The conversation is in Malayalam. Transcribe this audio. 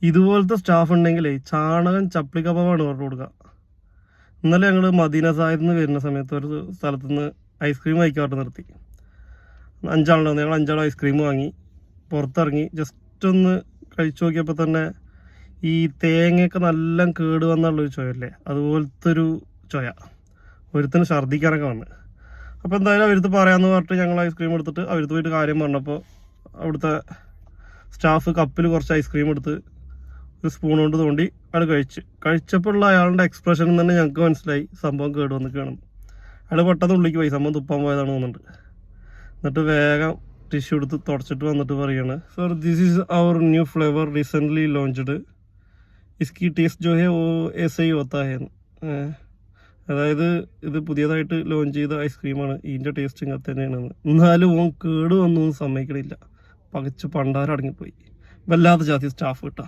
ഇതുപോലത്തെ സ്റ്റാഫ് ഉണ്ടെങ്കിലേ ചാണകം ചപ്പിളിക്കപ്പമാണ് പറഞ്ഞു കൊടുക്കുക. ഇന്നലെ ഞങ്ങൾ മദീന സാഹിബിൽ നിന്ന് വരുന്ന സമയത്ത് ഒരു സ്ഥലത്തു നിന്ന് ഐസ്ക്രീം കഴിക്കാറുണ്ട് നിർത്തി. 5 ആളുണ്ടായിരുന്നു. ഞങ്ങൾ 5 ആൾ ഐസ്ക്രീം വാങ്ങി പുറത്തിറങ്ങി ജസ്റ്റ് ഒന്ന് കഴിച്ചു നോക്കിയപ്പോൾ തന്നെ ഈ തേങ്ങയൊക്കെ നല്ല കേട് വന്നുള്ളൊരു ചുവയല്ലേ, അതുപോലത്തെ ഒരു ചുയ. ഒരുത്തിന് ഛർദ്ദിക്കാനൊക്കെ വന്ന്. അപ്പോൾ എന്തായാലും അവരുത്ത് പറയാമെന്ന് പറഞ്ഞിട്ട് ഞങ്ങൾ ഐസ്ക്രീം എടുത്തിട്ട് അവരുത്ത് പോയിട്ട് കാര്യം പറഞ്ഞപ്പോൾ അവിടുത്തെ സ്റ്റാഫ് കപ്പിൽ കുറച്ച് ഐസ്ക്രീം എടുത്ത് ഒരു സ്പൂൺ കൊണ്ട് തോണ്ടി അയാൾ കഴിച്ചപ്പോഴുള്ള അയാളുടെ എക്സ്പ്രഷനിൽ തന്നെ ഞങ്ങൾക്ക് മനസ്സിലായി സംഭവം കേട് വന്നിരിക്കുകയാണ്. അയാൾ പെട്ടെന്ന് ഉള്ളിലേക്ക് പോയി, സംഭവം തുപ്പാൻ പോയതാണ് തോന്നുന്നുണ്ട്. എന്നിട്ട് വേഗം ടിഷ്യൂ എടുത്ത് തുടച്ചിട്ട് വന്നിട്ട് പറയാണ്, sir this is our new flavour recently launched, ഇസ്കി ടേസ്റ്റ് ജോ ഹേ ഓ ऐसा ही होता है. അതായത് ഇത് പുതിയതായിട്ട് ലോഞ്ച് ചെയ്ത ഐസ്ക്രീമാണ്, ഇതിൻ്റെ ടേസ്റ്റ് ഇങ്ങനെ തന്നെയാണെന്ന്. എന്നാലും ഓൻ കേട് വന്നു സമ്മതിക്കണില്ല. പകച്ച് പണ്ടാരം അടങ്ങിപ്പോയി. വല്ലാത്ത ജാതി സ്റ്റാഫ് കിട്ടാ.